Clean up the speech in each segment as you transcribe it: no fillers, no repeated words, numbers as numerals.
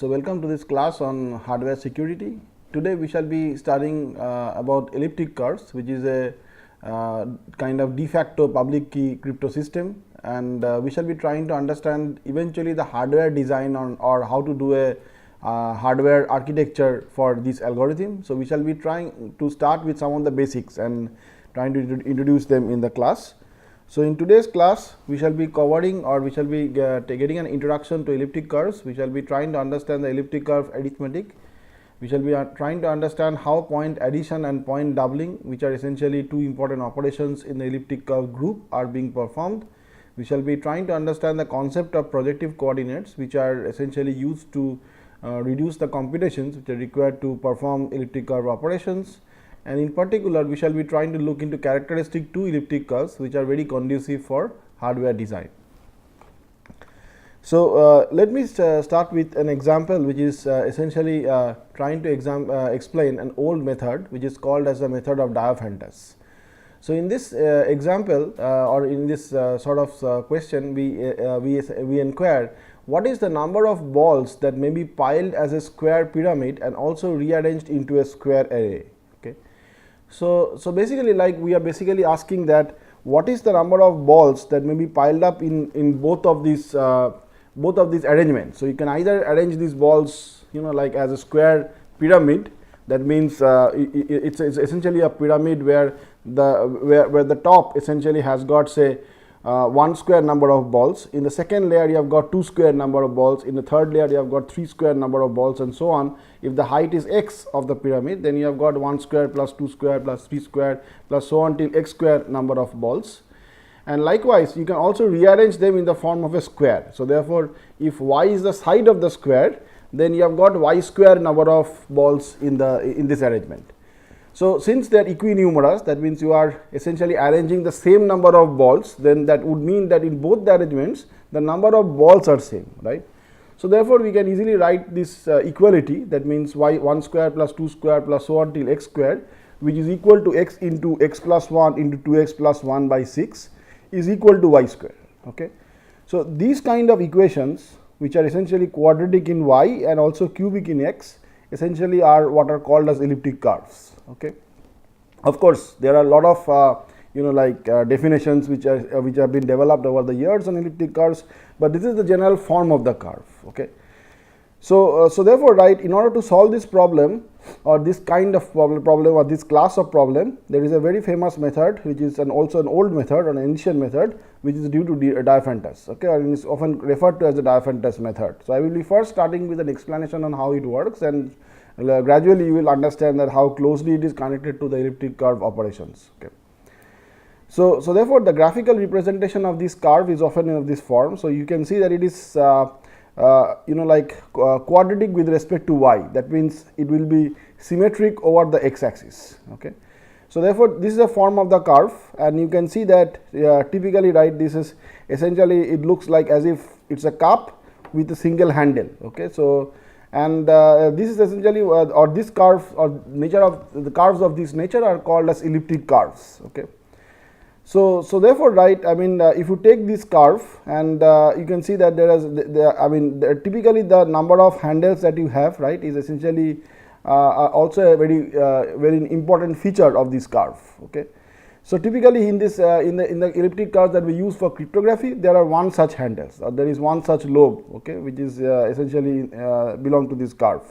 So, welcome to this class on hardware security. Today we shall be studying about elliptic curves, which is a kind of de facto public key crypto system, and we shall be trying to understand eventually the hardware design on or how to do a hardware architecture for this algorithm. So, we shall be trying to start with some of the basics and trying to introduce them in the class. So, in today's class we shall be covering or we shall be getting an introduction to elliptic curves. We shall be trying to understand the elliptic curve arithmetic. We shall be trying to understand how point addition and point doubling, which are essentially two important operations in the elliptic curve group, are being performed. We shall be trying to understand the concept of projective coordinates, which are essentially used to reduce the computations which are required to perform elliptic curve operations. And in particular, we shall be trying to look into characteristic two elliptic curves, which are very conducive for hardware design. So, let me start with an example, which is essentially trying to explain an old method, which is called as the method of Diophantus. So, in this example or in this sort of question, we inquire what is the number of balls that may be piled as a square pyramid and also rearranged into a square array. Okay. So, basically, like we are basically asking that what is the number of balls that may be piled up in both of these arrangements. So, you can either arrange these balls like as a square pyramid, that means it's essentially a pyramid where the top essentially has got say one square number of balls. In the second layer you have got two square number of balls, in the third layer you have got three square number of balls, and so on. If the height is x of the pyramid, then you have got 1 square plus 2 square plus 3 square plus so on till x square number of balls. And likewise, you can also rearrange them in the form of a square. So, therefore, if y is the side of the square, then you have got y square number of balls in this arrangement. So, since they are equinumerous, that means you are essentially arranging the same number of balls, then that would mean that in both the arrangements the number of balls are same, right. So, therefore, we can easily write this equality, that means y 1 square plus 2 square plus so on till x square, which is equal to x into x plus 1 into 2x plus 1 by 6 is equal to y square. Okay. So, these kind of equations, which are essentially quadratic in y and also cubic in x, essentially are what are called as elliptic curves. Okay. Of course, there are a lot of definitions which have been developed over the years on elliptic curves, but this is the general form of the curve. Okay. So, therefore, right, in order to solve this problem or this kind of problem or this class of problem, there is a very famous method which is also an old method or an ancient method, which is due to Diophantus. Okay, and is often referred to as the Diophantus method. So, I will be first starting with an explanation on how it works, and gradually you will understand that how closely it is connected to the elliptic curve operations. Okay. So, therefore, the graphical representation of this curve is often of this form. So, you can see that it is quadratic with respect to y, that means it will be symmetric over the x axis. Okay. So, therefore, this is a form of the curve, and you can see that typically, right, this is essentially it looks like as if it is a cup with a single handle. Okay. So, and this is essentially or this curve or nature of the curves of this nature are called as elliptic curves. Okay. So, therefore, right, I mean if you take this curve and you can see that there is typically the number of handles that you have, right, is essentially also a very important feature of this curve. Okay. So, typically in this in the elliptic curves that we use for cryptography, there are one such handles or there is one such lobe, okay, which is essentially belong to this curve.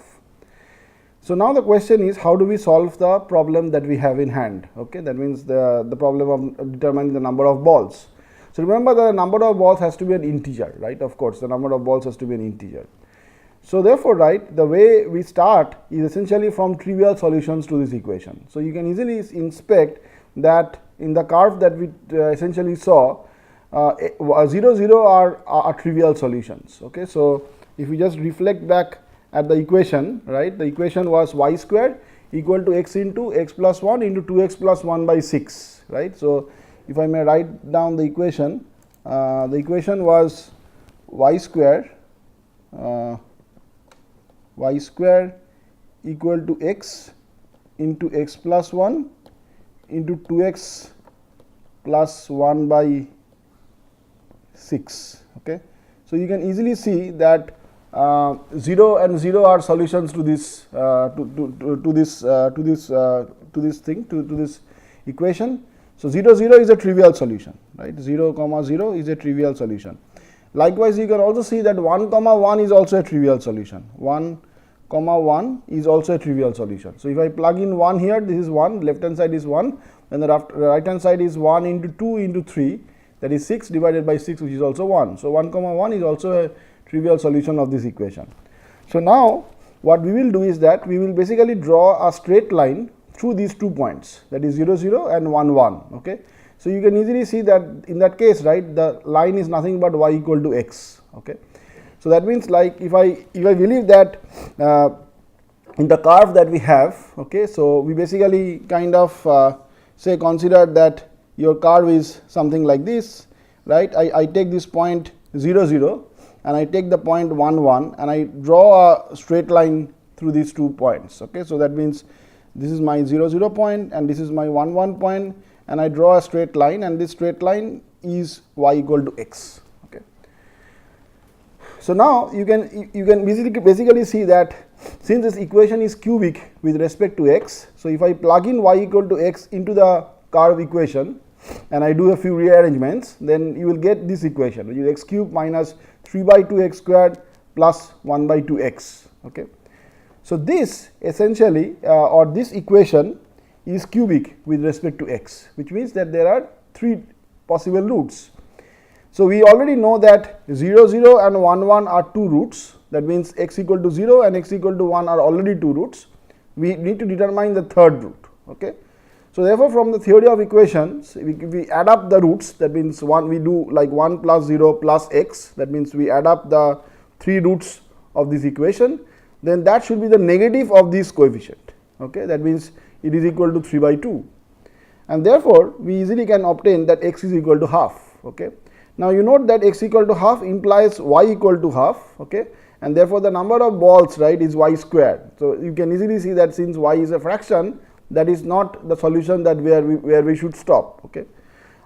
So, now the question is, how do we solve the problem that we have in hand? Okay, that means the problem of determining the number of balls. So, remember that the number of balls has to be an integer, right. Of course, the number of balls has to be an integer. So, therefore, right, the way we start is essentially from trivial solutions to this equation. So, you can easily inspect that in the curve that we essentially saw 0 0 are trivial solutions. Okay. So, if we just reflect back at the equation, right, the equation was y square equal to x into x plus 1 into 2x plus 1 by 6, right. So, if I may write down the equation was y square equal to x into x plus 1 into 2x plus 1 by 6. Okay. So, you can easily see that 0 and 0 are solutions to this this equation. So 0 0 is a trivial solution, right? 0 comma 0 is a trivial solution. Likewise, you can also see that 1 comma 1 is also a trivial solution. 1 comma 1 is also a trivial solution. So if I plug in 1 here, this is 1, left hand side is 1, and the right hand side is 1 into 2 into 3, that is 6 divided by 6, which is also 1. So 1 comma 1 is also a trivial solution of this equation. So now what we will do is that we will basically draw a straight line through these 2 points, that is 0 0 and 1 1. Okay. So you can easily see that in that case, right, the line is nothing but y equal to x. Okay. So that means, like, if I believe that in the curve that we have, okay, so we basically kind of say consider that your curve is something like this, right. I take this point 0 0 and I take the point 1 1 and I draw a straight line through these 2 points. Okay. So that means this is my 0 0 point and this is my 1 1 point, and I draw a straight line, and this straight line is y equal to x. Okay. So now you can basically see that since this equation is cubic with respect to x, so if I plug in y equal to x into the curve equation and I do a few rearrangements, then you will get this equation, which is x cube minus 3 by 2 x squared plus 1 by 2 x. Okay. So this essentially or this equation is cubic with respect to x, which means that there are 3 possible roots. So we already know that 0 0 and 1 1 are 2 roots, that means x equal to 0 and x equal to 1 are already 2 roots. We need to determine the third root. Okay. So therefore, from the theory of equations, we add up the roots, that means we do like 1 plus 0 plus x, that means we add up the 3 roots of this equation, then that should be the negative of this coefficient. Okay. That means it is equal to 3 by 2, and therefore we easily can obtain that x is equal to half. Okay. Now you note that x equal to half implies y equal to half. Okay. And therefore the number of balls, right, is y squared. So you can easily see that since y is a fraction, that is not the solution that where we should stop. Okay.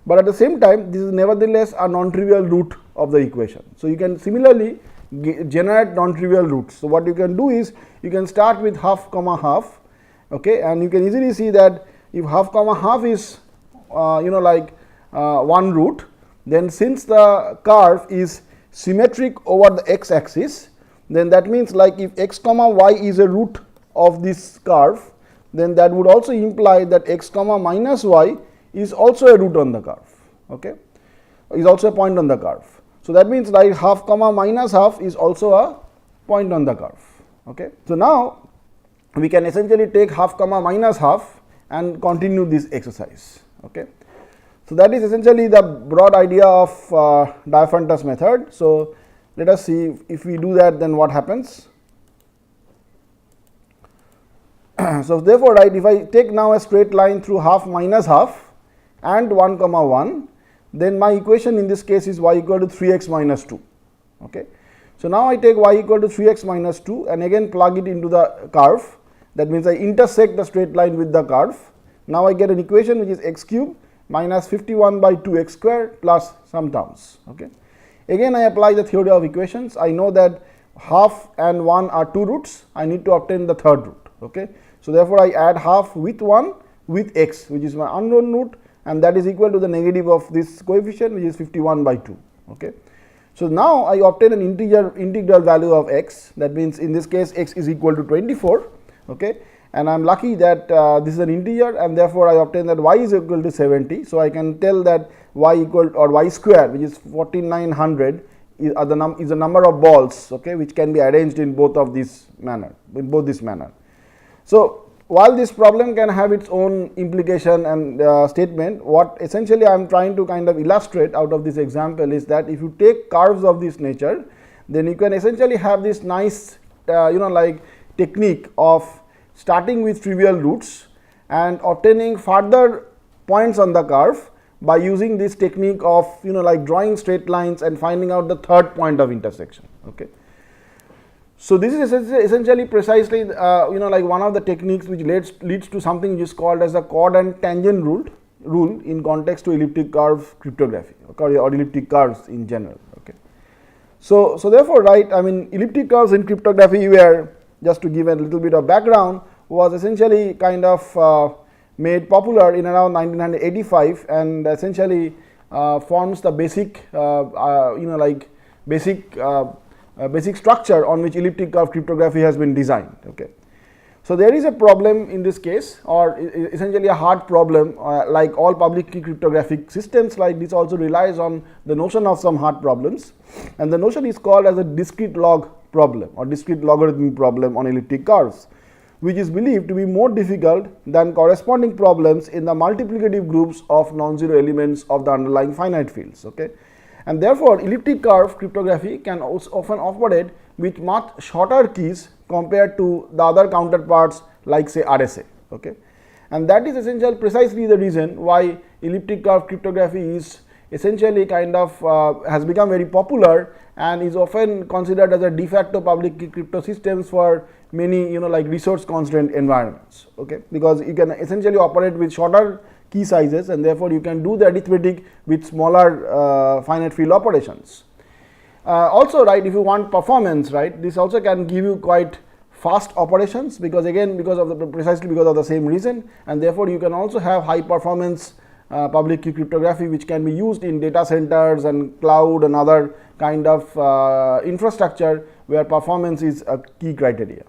But at the same time, this is nevertheless a non-trivial root of the equation. So you can similarly generate non-trivial roots. So what you can do is you can start with half comma half. Okay, and you can easily see that if half comma half is one root, then since the curve is symmetric over the x axis, then that means, like, if x comma y is a root of this curve, then that would also imply that x comma minus y is also a root on the curve. Okay, is also a point on the curve. So that means, like, half comma minus half is also a point on the curve. Okay. So now we can essentially take half comma minus half and continue this exercise. Okay. So that is essentially the broad idea of Diophantous method. So let us see if we do that, then what happens. So therefore, right, if I take now a straight line through half minus half and 1 comma 1, then my equation in this case is y equal to 3x minus 2. Okay. So now I take y equal to 3x minus 2 and again plug it into the curve. That means I intersect the straight line with the curve. Now I get an equation which is x cube minus 51 by 2 x squared plus some terms. Okay. Again I apply the theory of equations. I know that half and 1 are 2 roots. I need to obtain the third root. Okay. So therefore I add half with 1 with x, which is my unknown root, and that is equal to the negative of this coefficient, which is 51 by 2. Okay. So now I obtain an integral value of x. That means in this case x is equal to 24. Okay. And I am lucky that this is an integer, and therefore I obtain that y is equal to 70. So I can tell that y equal or y square, which is 4900, is the number of balls, okay, which can be arranged in both of this manner, So while this problem can have its own implication and statement, what essentially I am trying to kind of illustrate out of this example is that if you take curves of this nature, then you can essentially have this nice technique of starting with trivial roots and obtaining further points on the curve by using this technique of drawing straight lines and finding out the third point of intersection. Okay. So this is essentially precisely one of the techniques which leads to something which is called as the chord and tangent rule in context to elliptic curve cryptography or elliptic curves in general. Okay. So therefore, right, I mean elliptic curves in cryptography were, just to give a little bit of background, was essentially kind of made popular in around 1985 and essentially forms the basic like basic structure on which elliptic curve cryptography has been designed. Okay. So there is a problem in this case, or essentially a hard problem, like all public key cryptographic systems like this also relies on the notion of some hard problems, and the notion is called as a discrete log problem or discrete logarithmic problem on elliptic curves, which is believed to be more difficult than corresponding problems in the multiplicative groups of non-zero elements of the underlying finite fields. Okay. And therefore, elliptic curve cryptography can also often operate with much shorter keys compared to the other counterparts like say RSA. Okay. And that is essentially precisely the reason why elliptic curve cryptography is essentially kind of has become very popular and is often considered as a de facto public key crypto systems for many like resource constrained environments. Okay. Because you can essentially operate with shorter key sizes and therefore you can do the arithmetic with smaller finite field operations. Also, right, if you want performance, right, this also can give you quite fast operations, because again precisely because of the same reason, and therefore you can also have high performance public key cryptography which can be used in data centers and cloud and other kind of infrastructure where performance is a key criteria.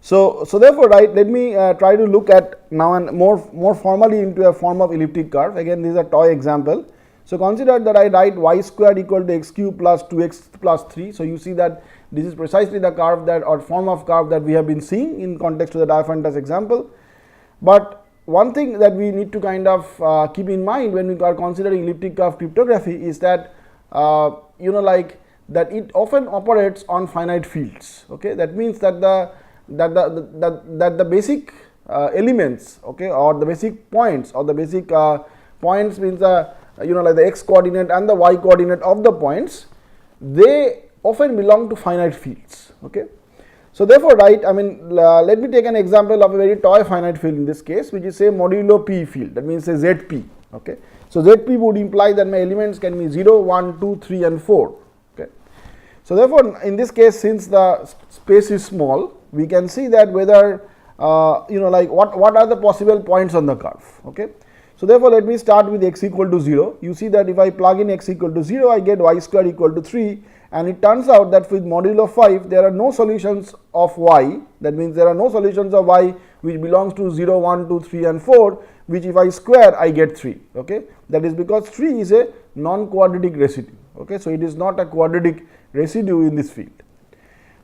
So therefore, right, let me try to look at now and more formally into a form of elliptic curve. Again, this is a toy example. So consider that I write y squared equal to x cube plus 2x plus 3. So you see that this is precisely the curve that or form of curve that we have been seeing in context to the Diophantous example. But one thing that we need to kind of keep in mind when we are considering elliptic curve cryptography is that like that it often operates on finite fields. Okay, that means that the basic elements, okay, or the basic points or the basic points means the like the x coordinate and the y coordinate of the points, they often belong to finite fields. Okay. So therefore, right, I mean let me take an example of a very toy finite field in this case, which is say modulo p field, that means say zp. Okay. So zp would imply that my elements can be 0, 1, 2, 3 and 4. Okay. So therefore, in this case, since the space is small, we can see that whether like what are the possible points on the curve. Okay. So therefore, let me start with x equal to 0. You see that if I plug in x equal to 0, I get y square equal to 3, and it turns out that with modulo 5 there are no solutions of y, that means there are no solutions of y which belongs to 0, 1, 2, 3 and 4, which if I square I get 3. Okay. That is because 3 is a non-quadratic residue. Okay. So it is not a quadratic residue in this field.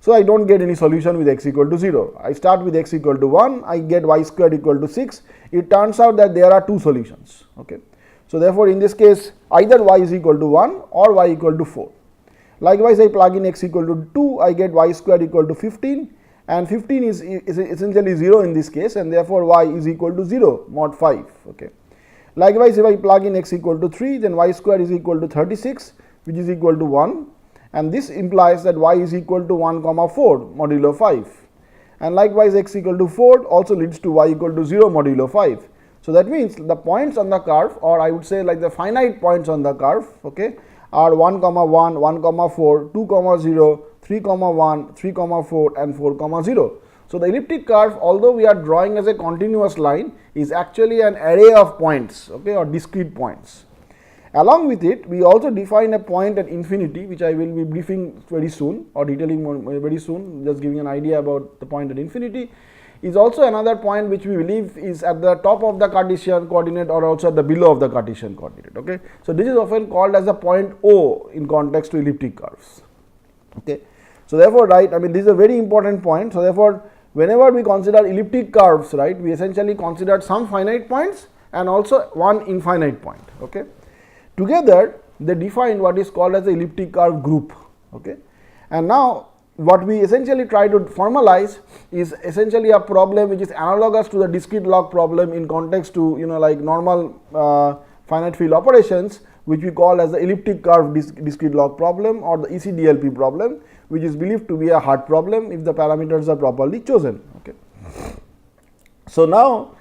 So I don't get any solution with x equal to 0. I start with x equal to 1, I get y squared equal to 6. It turns out that there are two solutions. Okay. So therefore, in this case either y is equal to 1 or y equal to 4. Likewise, I plug in x equal to 2, I get y squared equal to 15, and 15 is essentially 0 in this case, and therefore y is equal to 0 mod 5. Okay. Likewise, if I plug in x equal to 3, then y squared is equal to 36, which is equal to 1. And this implies that y is equal to 1 comma 4 modulo 5, and likewise x equal to 4 also leads to y equal to 0 modulo 5. So that means the points on the curve, or I would say like the finite points on the curve, okay, are 1 comma 1, 1 comma 4, 2 comma 0, 3 comma 1, 3 comma 4 and 4 comma 0. So the elliptic curve, although we are drawing as a continuous line, is actually an array of points, okay, or discrete points. Along with it, we also define a point at infinity, which I will be briefing very soon or detailing more very soon, just giving an idea about the point at infinity, is also another point which we believe is at the top of the Cartesian coordinate or also at the below of the Cartesian coordinate. Okay. So this is often called as the point O in context to elliptic curves. Okay. So therefore, right, I mean this is a very important point. So therefore, whenever we consider elliptic curves, right, we essentially consider some finite points and also one infinite point. Okay. Together they define what is called as the elliptic curve group. Okay. And now what we essentially try to formalize is essentially a problem which is analogous to the discrete log problem in context to like normal finite field operations, which we call as the elliptic curve discrete log problem or the ECDLP problem, which is believed to be a hard problem if the parameters are properly chosen. Okay. So now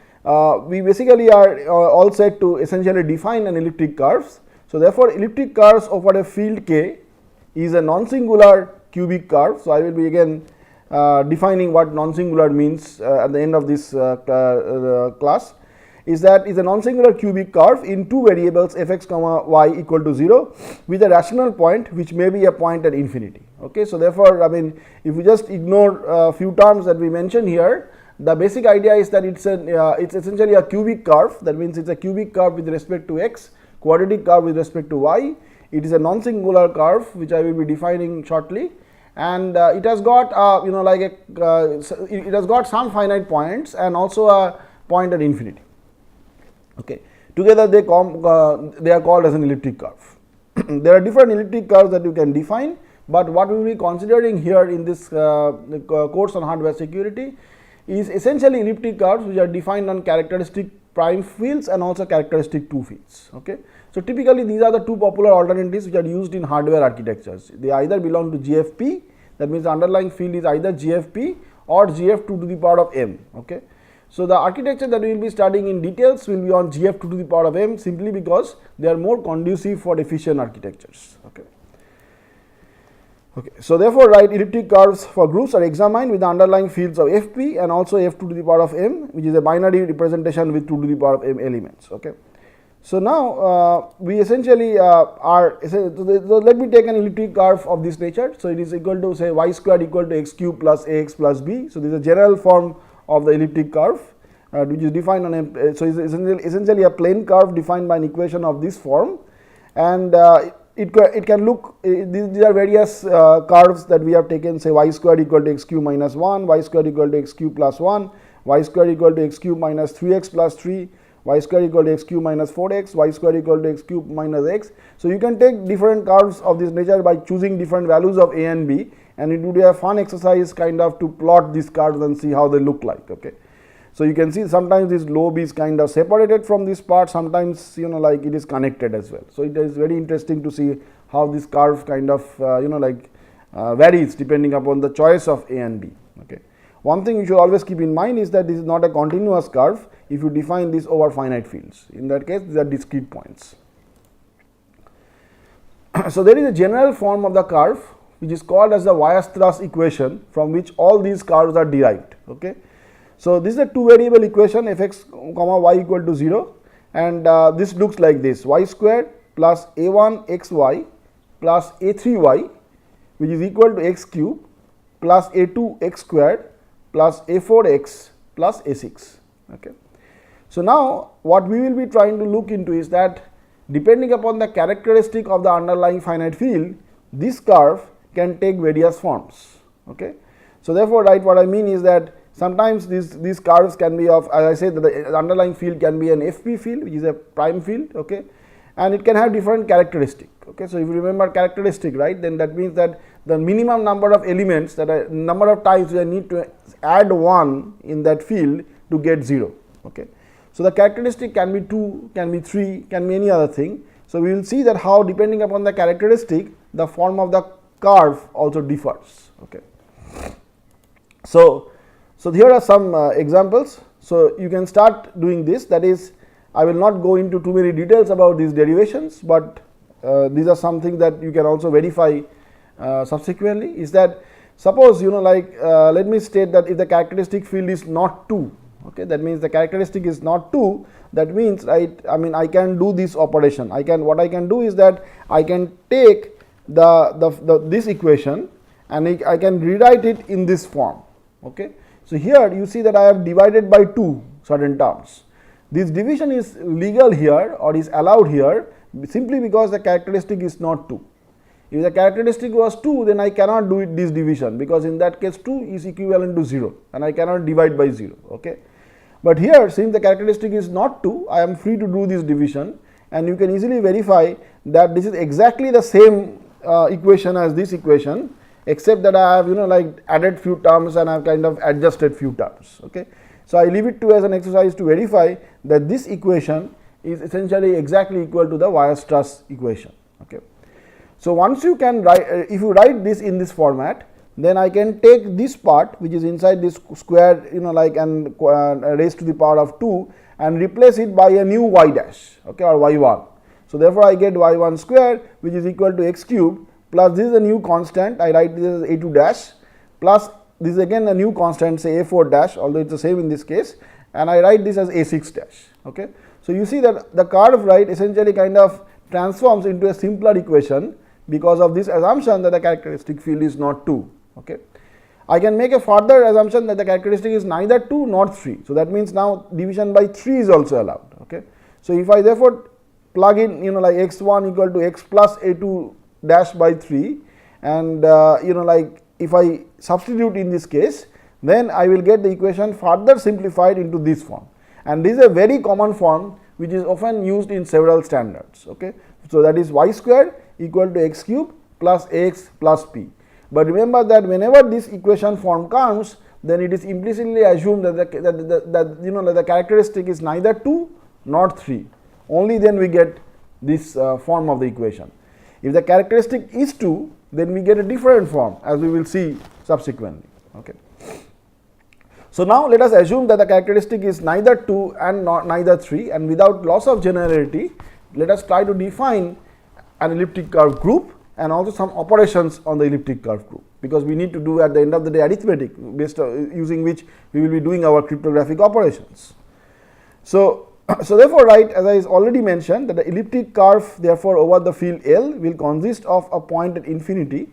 we basically are all set to essentially define an elliptic curves. So therefore, elliptic curves over a field K is a non-singular cubic curve. So, I will be again defining what non-singular means at the end of this class. Is that is a non-singular cubic curve in two variables f x comma y equal to 0 with a rational point which may be a point at infinity. Okay. So, therefore, I mean if we just ignore a few terms that we mentioned here, the basic idea is that it's essentially a cubic curve. That means it's a cubic curve with respect to x, quadratic curve with respect to y. It is a non-singular curve which I will be defining shortly, and it has got it has got some finite points and also a point at infinity. Okay. Together they are called as an elliptic curve. There are different elliptic curves that you can define, but what we will be considering here in this course on hardware security is essentially elliptic curves which are defined on characteristic prime fields and also characteristic 2 fields. Okay. So, typically these are the two popular alternatives which are used in hardware architectures. They either belong to GFP, that means the underlying field is either GFP or GF2 to the power of m. Okay. So, the architecture that we will be studying in details will be on GF2 to the power of m, simply because they are more conducive for efficient architectures. Okay. Okay. So, therefore, right, elliptic curves for groups are examined with the underlying fields of Fp and also F2 to the power of m, which is a binary representation with 2 to the power of m elements. Okay. So, now we essentially so let me take an elliptic curve of this nature. So, it is equal to say y squared equal to x cube plus ax plus b. So, this is a general form of the elliptic curve which is defined on a, so it is essentially a plane curve defined by an equation of this form, and it can look, these are various curves that we have taken, say y squared equal to x cube minus 1, y squared equal to x cube plus 1, y squared equal to x cube minus 3x plus 3, y squared equal to x cube minus 4x, y squared equal to x cube minus x. So, you can take different curves of this nature by choosing different values of a and b, and it would be a fun exercise kind of to plot these curves and see how they look like. Okay. So, you can see sometimes this lobe is kind of separated from this part, sometimes like it is connected as well. So, it is very interesting to see how this curve kind of varies depending upon the choice of a and b. Okay. One thing you should always keep in mind is that this is not a continuous curve if you define this over finite fields. In that case, these are discrete points. So, there is a general form of the curve which is called as the Weierstrass equation, from which all these curves are derived. Okay. So, this is a two variable equation f x comma y equal to 0, and this looks like this: y squared plus a1 xy plus a3y, which is equal to x cube plus a2 x squared plus a4 x plus a6. Okay. So, now what we will be trying to look into is that depending upon the characteristic of the underlying finite field, this curve can take various forms. Okay. So, therefore, right, what I mean is that sometimes these curves can be of, as I said, the underlying field can be an FP field, which is a prime field. Okay. And it can have different characteristic. Okay. So, if you remember characteristic, right, then that means that the minimum number of elements, that are number of times you need to add 1 in that field to get 0. Okay. So, the characteristic can be 2, can be 3, can be any other thing. So, we will see that how depending upon the characteristic, the form of the curve also differs. Okay. So, here are some examples. So, you can start doing this, that is, I will not go into too many details about these derivations, but these are something that you can also verify subsequently. Is that suppose let me state that if the characteristic field is not 2, okay, that means the characteristic is not 2, that means, right, I mean I can do this operation. What I can do is that I can take this equation and I can rewrite it in this form. Okay. So, here you see that I have divided by 2 certain terms. This division is legal here or is allowed here simply because the characteristic is not 2. If the characteristic was 2, then I cannot do this division, because in that case 2 is equivalent to 0 and I cannot divide by 0. Okay. But here, since the characteristic is not 2, I am free to do this division, and you can easily verify that this is exactly the same equation as this equation, except that I have added few terms and I have kind of adjusted few terms. Okay. So, I leave it to as an exercise to verify that this equation is essentially exactly equal to the Weierstrass equation. Okay. So, once you can write, if you write this in this format, then I can take this part which is inside this square and raised to the power of 2 and replace it by a new y dash, okay, or y1. So, therefore, I get y1 square which is equal to x cube plus this is a new constant, I write this as A2 dash, plus this is again a new constant, say A4 dash, although it is the same in this case, and I write this as A6 dash. Okay. So, you see that the curve, right, essentially kind of transforms into a simpler equation because of this assumption that the characteristic field is not 2. Okay. I can make a further assumption that the characteristic is neither 2 nor 3. So, that means now division by 3 is also allowed. Okay. So, if I therefore plug in like x1 equal to x plus A2 dash by 3, and if I substitute in this case, then I will get the equation further simplified into this form, and this is a very common form which is often used in several standards. Okay. So, that is y square equal to x cube plus ax plus p. But remember that whenever this equation form comes, then it is implicitly assumed that the characteristic is neither 2 nor 3. Only then we get this form of the equation. If the characteristic is 2, then we get a different form, as we will see subsequently. Okay. So, now let us assume that the characteristic is neither 2 and neither 3, and without loss of generality, let us try to define an elliptic curve group and also some operations on the elliptic curve group, because we need to do at the end of the day arithmetic based on using which we will be doing our cryptographic operations. So, therefore, right, as I already mentioned, that the elliptic curve therefore over the field L will consist of a point at infinity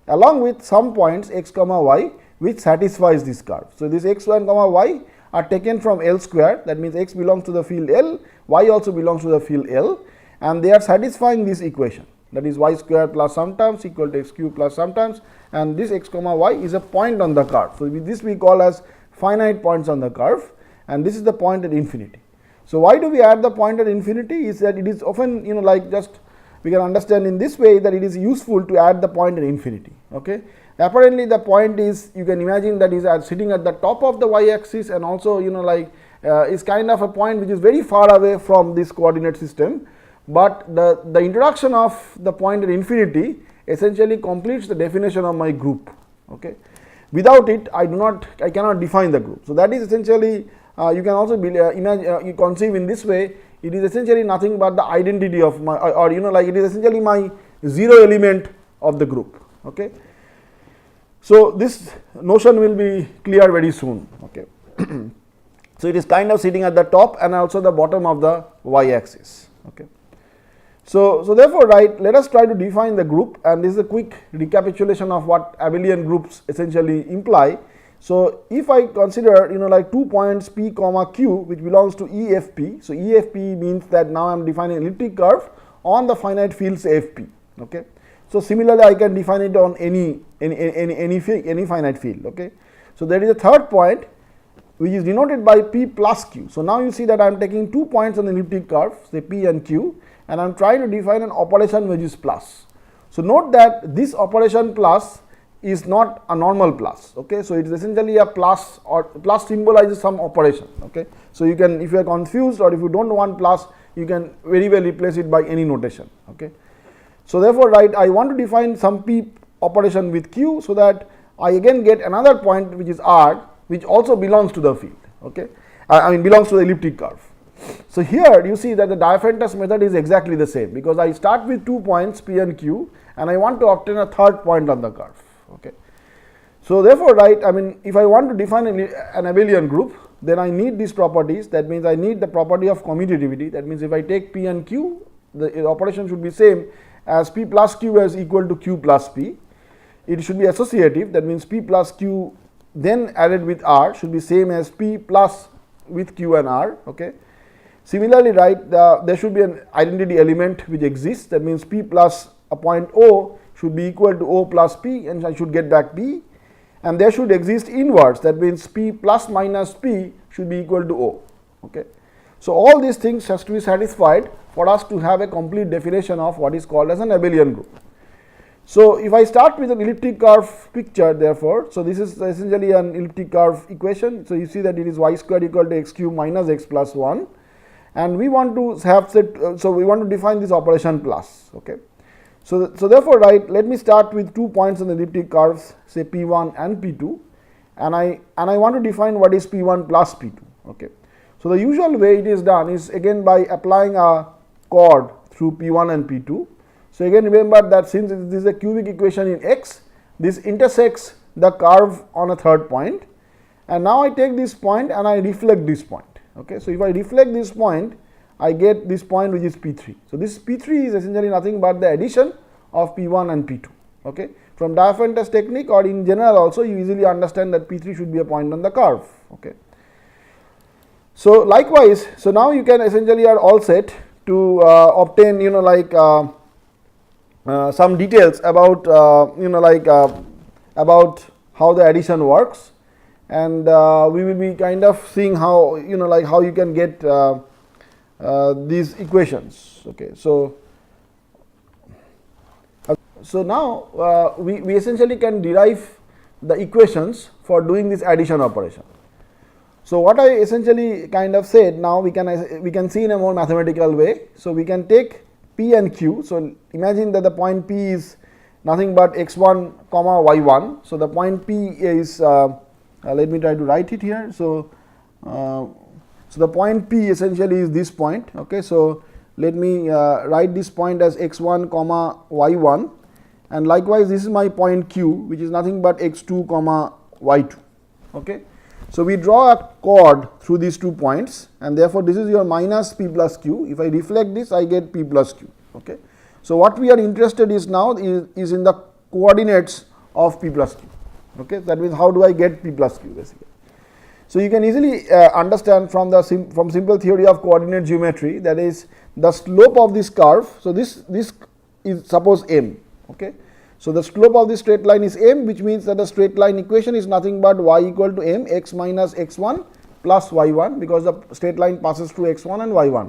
along with some points x comma y which satisfies this curve. So, this x1 comma y are taken from L square, that means x belongs to the field L, y also belongs to the field L, and they are satisfying this equation, that is y square plus some terms equal to x cube plus some terms, and this x comma y is a point on the curve. So, this we call as finite points on the curve, and this is the point at infinity. So, why do we add the point at infinity is that it is often just we can understand in this way that it is useful to add the point at infinity. Okay. Apparently, the point is, you can imagine that is sitting at the top of the y axis, and also is kind of a point which is very far away from this coordinate system, but the introduction of the point at infinity essentially completes the definition of my group. Okay. Without it, I cannot define the group. So, that is essentially you can also imagine you conceive in this way, it is essentially nothing but the identity of my or it is essentially my 0 element of the group. Okay. So, this notion will be clear very soon. Okay. So, it is kind of sitting at the top and also the bottom of the y axis. Okay. So, therefore, right, let us try to define the group, and this is a quick recapitulation of what abelian groups essentially imply. So, if I consider 2 points p comma q which belongs to EFP. So, EFP means that now I am defining elliptic curve on the finite fields FP. Okay. So, similarly I can define it on any finite field. Okay. So, there is a third point which is denoted by p plus q. So, now you see that I am taking 2 points on the elliptic curve, say p and q, and I am trying to define an operation which is plus. So, note that this operation plus is not a normal plus. Okay. So, it is essentially a plus, or plus symbolizes some operation. Okay. So, you can, if you are confused or if you do not want plus, you can very well replace it by any notation. Okay. So, therefore, right, I want to define some p operation with q, so that I again get another point which is r, which also belongs to the field. Okay. I mean belongs to the elliptic curve. So, here you see that the Diophantous method is exactly the same, because I start with 2 points p and q, and I want to obtain a third point on the curve. Okay. So, therefore, right, I mean if I want to define an abelian group, then I need these properties. That means I need the property of commutativity. That means if I take p and q, the operation should be same as p plus q is equal to q plus p. It should be associative. That means p plus q then added with r should be same as p plus with q and r. Okay. Similarly, right, there should be an identity element which exists. That means p plus a point O should be equal to O plus p, and I should get back p, and there should exist inverse. That means p plus minus p should be equal to O. Okay. So, all these things has to be satisfied for us to have a complete definition of what is called as an abelian group. So, if I start with an elliptic curve picture, therefore, so this is essentially an elliptic curve equation. So, you see that it is y square equal to x cube minus x plus 1, and we want to have set, so we want to define this operation plus. Okay. So, therefore, right, let me start with 2 points on the elliptic curves, say p1 and p2, and I want to define what is p1 plus p2. Okay. So, the usual way it is done is again by applying a chord through p1 and p2. So again remember that since this is a cubic equation in x, this intersects the curve on a third point, and now I take this point and I reflect this point. Okay. So if I reflect this point, I get this point which is P3. So this P3 is essentially nothing but the addition of P1 and P2. Okay. From Diophantous technique or in general also, you easily understand that P3 should be a point on the curve. Okay. So likewise, so now you can essentially are all set to obtain some details about about how the addition works, and we will be kind of seeing how how you can get these equations. Okay. So now we essentially can derive the equations for doing this addition operation. So what I essentially kind of said, now we can see in a more mathematical way. So we can take P and Q. So imagine that the point P is nothing but x1 comma y1. So the point P is let me try to write it here. So so the point P essentially is this point. Okay. So let me write this point as x1 comma y1, and likewise this is my point Q, which is nothing but x2 comma y2. Okay. So we draw a chord through these 2 points, and therefore this is your minus P plus Q. If I reflect this, I get P plus Q. Okay. So what we are interested is now is in the coordinates of P plus Q. Okay. That means how do I get P plus Q basically. So you can easily understand from the simple theory of coordinate geometry, that is the slope of this curve. So this is suppose m. Okay. So the slope of this straight line is m, which means that the straight line equation is nothing but y equal to m x minus x1 plus y1, because the straight line passes through x1 and y1.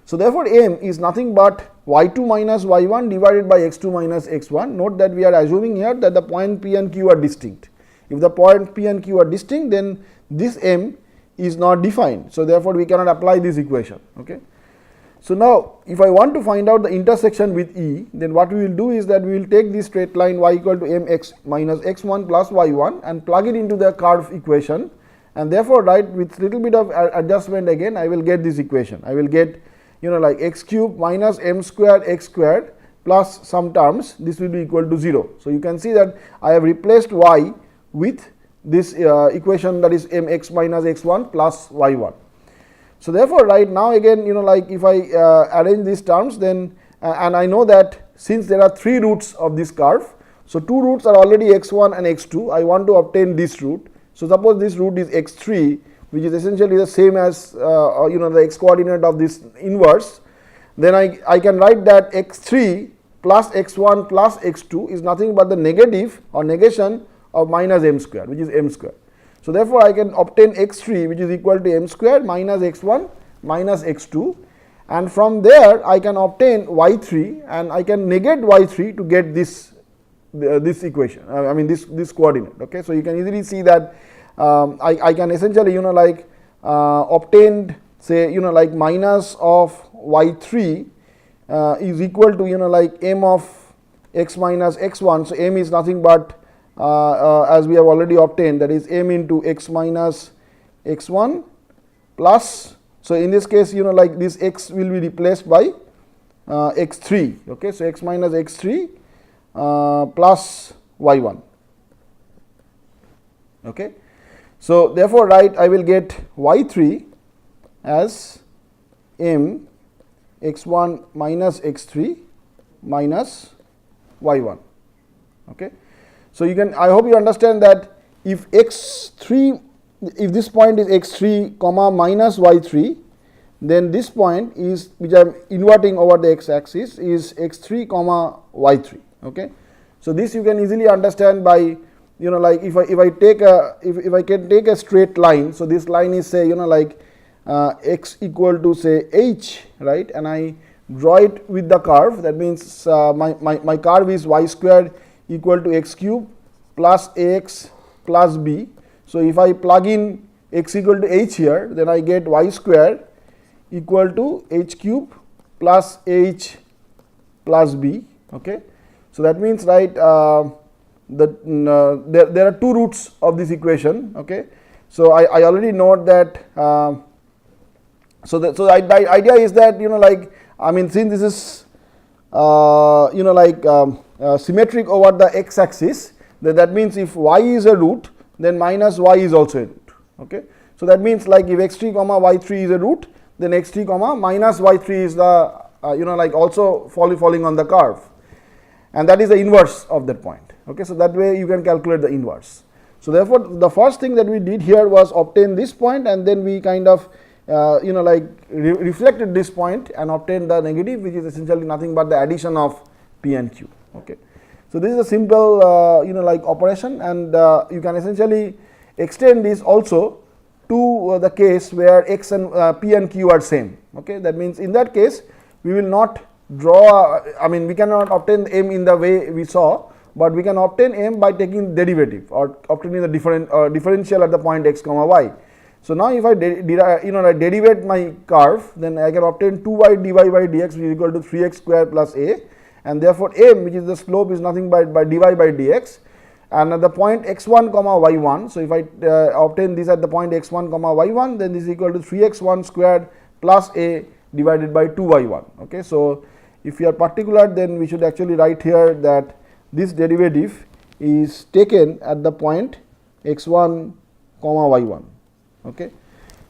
So therefore m is nothing but y2 minus y1 divided by x2 minus x1. Note that we are assuming here that the point P and Q are distinct. If the point P and Q are distinct, then this m is not defined. So therefore we cannot apply this equation. Okay. So now if I want to find out the intersection with E, then what we will do is that we will take this straight line y equal to mx minus x1 plus y1 and plug it into the curve equation, and therefore write with little bit of adjustment again, I will get this equation. I will get like x cube minus m squared x squared plus some terms, this will be equal to 0. So you can see that I have replaced y with this equation, that is mx minus x1 plus y1. So therefore right now again if I arrange these terms, then and I know that since there are 3 roots of this curve, so 2 roots are already x1 and x2, I want to obtain this root. So suppose this root is x3, which is essentially the same as the x coordinate of this inverse, then I can write that x3 plus x1 plus x2 is nothing but the negative or negation of minus m squared, which is m squared. So therefore I can obtain x3, which is equal to m squared minus x1 minus x2, and from there I can obtain y3, and I can negate y3 to get this equation, I mean this coordinate. Okay. So you can easily see that I can essentially obtain say minus of y3 is equal to m of x minus x1. So m is nothing but as we have already obtained, that is m into x minus x1 plus, so in this case this x will be replaced by x3. Okay. So x minus x3 plus y1. Okay. So therefore I will get y3 as m x1 minus x3 minus y1. Okay. So you can, I hope you understand that if x3, if this point is x3 comma minus y3, then this point is, which I am inverting over the x axis, is x3 comma y3. Okay. So this you can easily understand by if I can take a straight line. So this line is say x equal to say h, right, and I draw it with the curve. That means my curve is y squared equal to x cube plus ax plus b. So if I plug in x equal to h here, then I get y squared equal to h cube plus h plus b. Okay. So that means there are 2 roots of this equation. Okay. So I already note that so the idea is that I mean, since this is symmetric over the x axis, then that means if y is a root, then minus y is also a root. Okay. So that means like if x3 comma y3 is a root, then x3 comma minus y3 is the also falling on the curve, and that is the inverse of that point. Okay. So that way you can calculate the inverse. So therefore the first thing that we did here was obtain this point, and then we kind of reflected this point and obtained the negative, which is essentially nothing but the addition of p and q. Okay. So this is a simple operation, and you can essentially extend this also to the case where x and p and q are same. Okay. That means in that case we will not draw, we cannot obtain m in the way we saw, but we can obtain m by taking derivative or obtaining the differential at the point x comma y. So now if I derivate my curve, then I can obtain 2y dy by dx, which is equal to 3x square plus a, and therefore m, which is the slope, is nothing but by dy by dx, and at the point x1 comma y1. So if I obtain this at the point x1 comma y1, then this is equal to 3x1 squared plus a divided by 2y1. Okay. So if you are particular, then we should actually write here that this derivative is taken at the point x1 comma y1. Okay.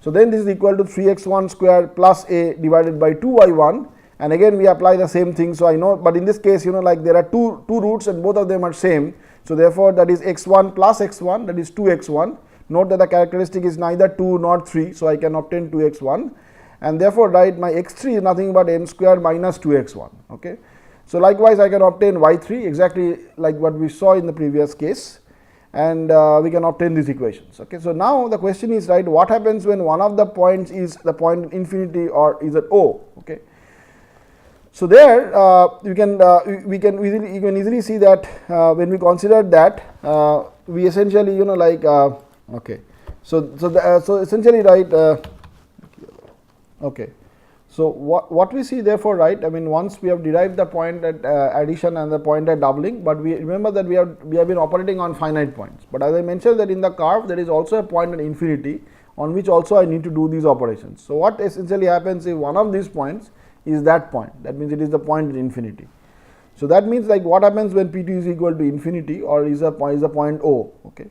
So then this is equal to 3x1 square plus a divided by 2y1, and again we apply the same thing. So I know, but in this case there are two roots and both of them are same. So therefore that is x1 plus x1, that is 2x1. Note that the characteristic is neither 2 nor 3, so I can obtain 2x1, and therefore write my x3 is nothing but m square minus 2x1. Okay. So likewise I can obtain y3 exactly like what we saw in the previous case, and we can obtain these equations. Okay. So now the question is, right, what happens when one of the points is the point infinity or is at O. Okay. So there you can easily see that when we consider that we essentially okay. So essentially, right, okay. So what we see therefore, right, once we have derived the point at addition and the point at doubling, but we remember that we have been operating on finite points. But as I mentioned that in the curve there is also a point at infinity on which also I need to do these operations. So what essentially happens if one of these points is that point, that means it is the point at infinity. So that means like what happens when P2 is equal to infinity or is a point O. Okay.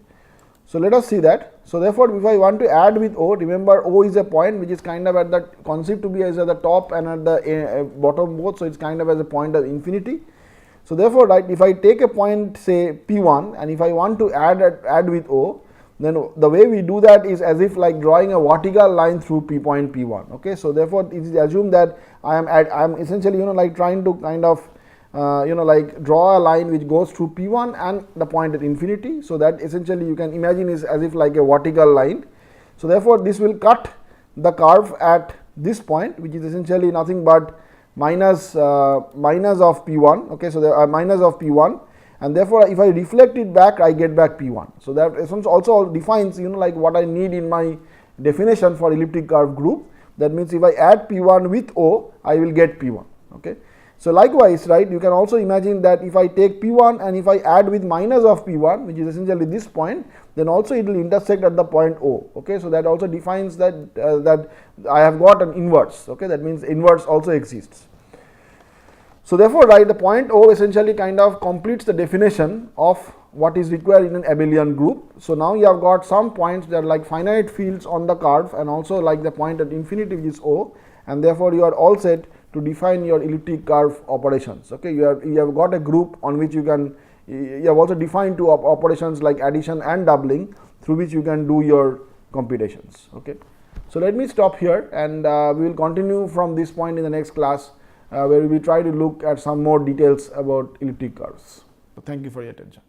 So let us see that. So therefore if I want to add with O, remember O is a point which is kind of at the conceived to be as at the top and at the bottom both, so it's kind of as a point of infinity. So therefore, right, if I take a point say P1 and if I want to add with O, then the way we do that is as if like drawing a vertical line through point P1. Okay. So therefore it is assumed that I am essentially trying to kind of draw a line which goes through P1 and the point at infinity. So that essentially you can imagine is as if like a vertical line. So therefore this will cut the curve at this point, which is essentially nothing but minus of P1. Okay. So there are minus of P1, and therefore if I reflect it back, I get back P1. So that also defines what I need in my definition for elliptic curve group. That means if I add P1 with O, I will get P1. Okay. So likewise, right, you can also imagine that if I take P1 and if I add with minus of P1, which is essentially this point, then also it will intersect at the point O. Okay. So that also defines that that I have got an inverse. Okay. That means inverse also exists. So therefore, right, the point O essentially kind of completes the definition of what is required in an abelian group. So now you have got some points that are like finite fields on the curve and also like the point at infinity, which is O, and therefore you are all set to define your elliptic curve operations. Okay. You have got a group on which you have also defined two operations like addition and doubling through which you can do your computations. Okay. So let me stop here, and we will continue from this point in the next class where we will try to look at some more details about elliptic curves. So thank you for your attention.